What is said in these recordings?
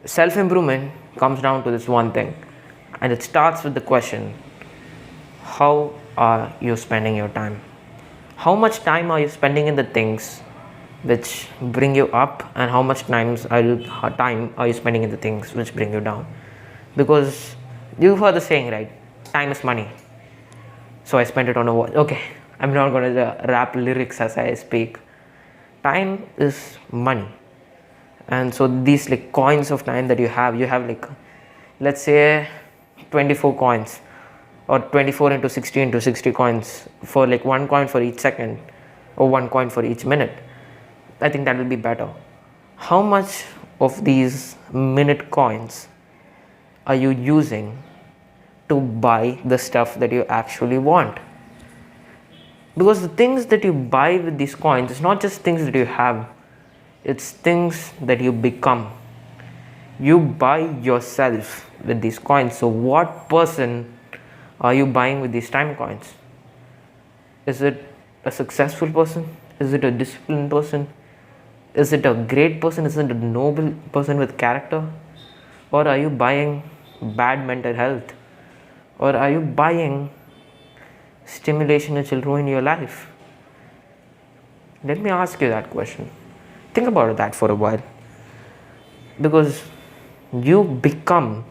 Self-improvement comes down to this one thing, and it starts with the question, how are you spending your time? How much time are you spending in the things which bring you up, and how much time are you spending in the things which bring you down? Because you've heard the saying, right? Time is money. So I spent it on a watch. Okay, I'm not going to rap lyrics as I speak. Time is money. And so these like coins of time that you have like, let's say 24 coins, or 24 into 60 into 60 coins, for like 1 coin for each second, or 1 coin for each minute. I think that will be better. How much of these minute coins are you using to buy the stuff that you actually want? Because the things that you buy with these coins, it's not just things that you have, it's things that you become. You buy yourself with these coins. So what person are you buying with these time coins? Is it a successful person? Is it a disciplined person? Is it a great person? Is it a noble person with character? Or are you buying bad mental health? Or are you buying stimulation which will ruin your life? Let me ask you that question. Think about that for a while. Because you become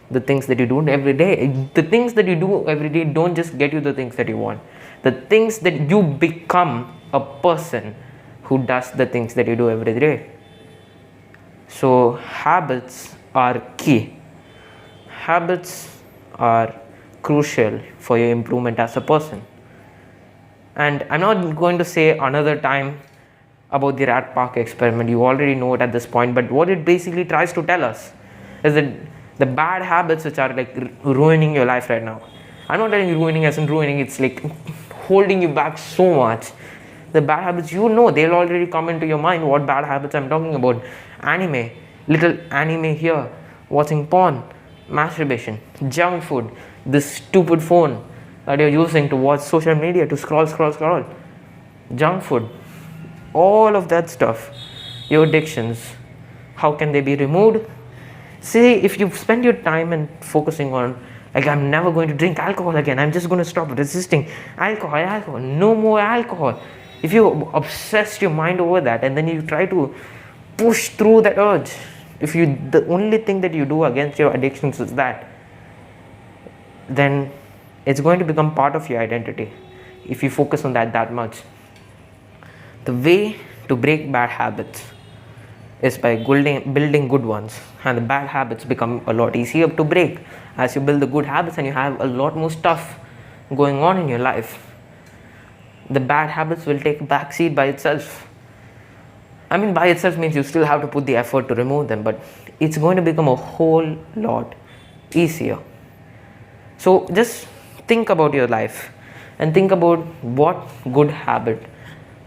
the things that you do every day. The things that you do every day don't just get you the things that you want. The things that you become a person who does the things that you do every day. So habits are key. Habits are crucial for your improvement as a person. And I'm not going to say another time about the rat park experiment. You already know it at this point, but what it basically tries to tell us is that the bad habits which are like ruining your life right now. I'm not telling you ruining as in ruining, it's like holding you back so much. The bad habits, you know, they'll already come into your mind what bad habits I'm talking about. Anime, little anime here, watching porn, masturbation, junk food, this stupid phone that you're using to watch social media, to scroll, junk food, all of that stuff, your addictions, how can they be removed? See, if you spend your time and focusing on, like, I'm never going to drink alcohol again, I'm just going to stop resisting alcohol, no more alcohol. If you obsess your mind over that and then you try to push through that urge, if you, the only thing that you do against your addictions is that, then it's going to become part of your identity if you focus on that much. The way to break bad habits is by building good ones, and the bad habits become a lot easier to break as you build the good habits and you have a lot more stuff going on in your life. The bad habits will take a back seat by itself. I mean, by itself means you still have to put the effort to remove them, but it's going to become a whole lot easier. So just think about your life and think about what good habit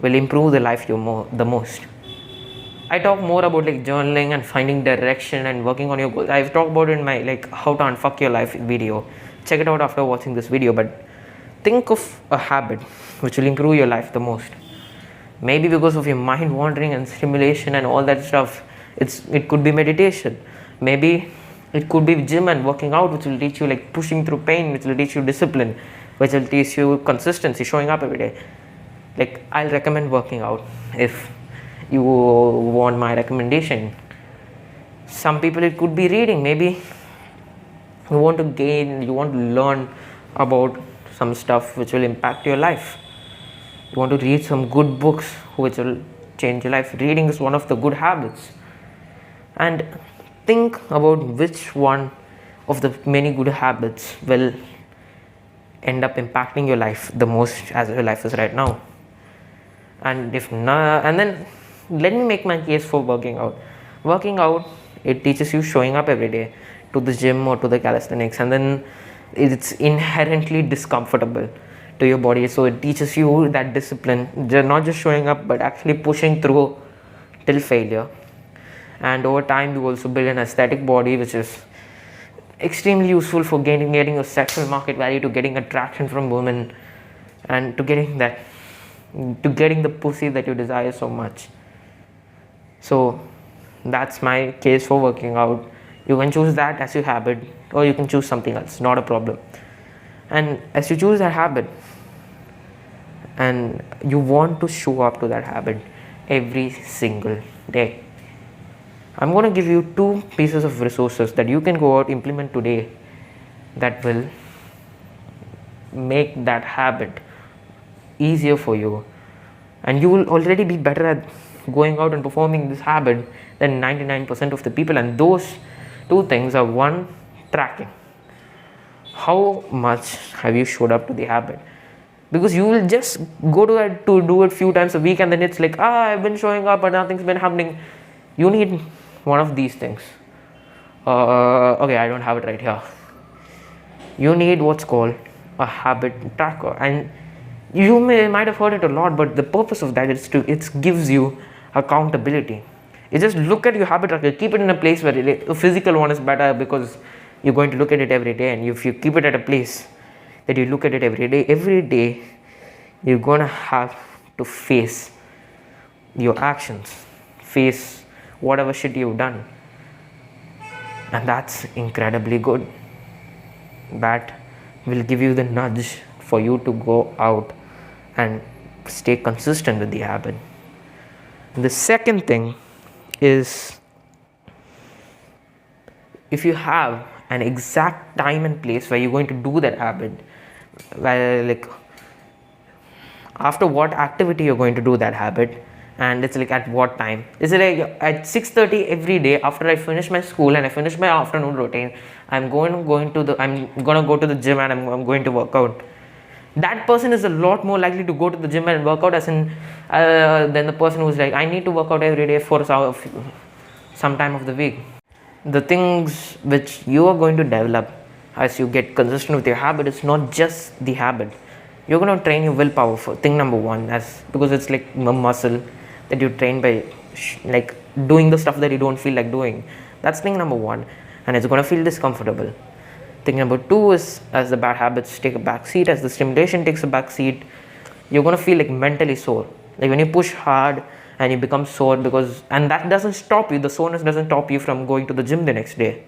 will improve the life the most. I talk more about like journaling and finding direction and working on your goals. I've talked about it in my like how to unfuck your life video. Check it out after watching this video. But think of a habit which will improve your life the most. Maybe because of your mind wandering and stimulation and all that stuff, it could be meditation. Maybe it could be gym and working out, which will teach you like pushing through pain, which will teach you discipline, which will teach you consistency, showing up every day. Like, I'll recommend working out if you want my recommendation. Some people it could be reading. Maybe you want to learn about some stuff which will impact your life. You want to read some good books which will change your life. Reading is one of the good habits. And think about which one of the many good habits will end up impacting your life the most as your life is right now. And if not, and then let me make my case for working out. Working out, it teaches you showing up every day to the gym or to the calisthenics, and then it's inherently discomfortable to your body. So it teaches you that discipline, not just showing up, but actually pushing through till failure. And over time, you also build an aesthetic body, which is extremely useful for getting a sexual market value, to getting attraction from women, and to getting the pussy that you desire so much. So that's my case for working out. You can choose that as your habit, or you can choose something else, not a problem. And as you choose that habit, and you want to show up to that habit every single day, I'm going to give you 2 pieces of resources that you can go out implement today that will make that habit easier for you, and you will already be better at going out and performing this habit than 99% of the people. And those 2 things are: 1, tracking. How much have you showed up to the habit? Because you will just go to it to do it few times a week, and then it's like, I've been showing up but nothing's been happening. You need one of these things. Okay, I don't have it right here. You need what's called a habit tracker, and you might have heard it a lot, but the purpose of that is it gives you accountability. You just look at your habit tracker, keep it in a place where a physical one is better, because you're going to look at it every day. And if you keep it at a place that you look at it every day you're going to have to face your actions, face whatever shit you've done, and that's incredibly good. That will give you the nudge for you to go out and stay consistent with the habit. The second thing is, if you have an exact time and place where you're going to do that habit, where like after what activity you're going to do that habit, and it's like at what time. Is it like at 6:30 every day after I finish my school and I finish my afternoon routine, I'm gonna go to the gym and I'm going to work out. That person is a lot more likely to go to the gym and work out than the person who's like, I need to work out every day for some time of the week. The things which you are going to develop as you get consistent with your habit is not just the habit. You're going to train your willpower for thing number 1, because it's like a muscle that you train by like doing the stuff that you don't feel like doing. That's thing number 1, and it's going to feel discomfortable. Thing number 2 is, as the bad habits take a back seat, as the stimulation takes a back seat, you're going to feel like mentally sore. Like when you push hard and you become sore, and that doesn't stop you, the soreness doesn't stop you from going to the gym the next day.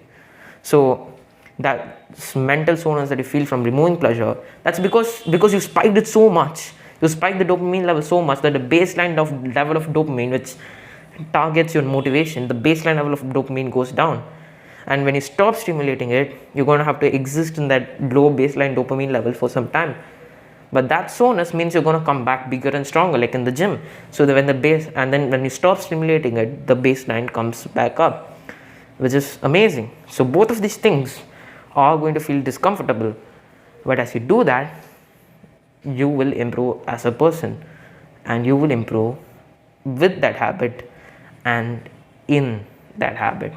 So that mental soreness that you feel from removing pleasure, that's because you spiked it so much. You spike the dopamine level so much that the baseline level of dopamine, which targets your motivation, the baseline level of dopamine goes down. And when you stop stimulating it, you're going to have to exist in that low baseline dopamine level for some time. But that soreness means you're going to come back bigger and stronger, like in the gym. So that when you stop stimulating it, the baseline comes back up, which is amazing. So both of these things are going to feel discomfortable, but as you do that, you will improve as a person, and you will improve with that habit and in that habit.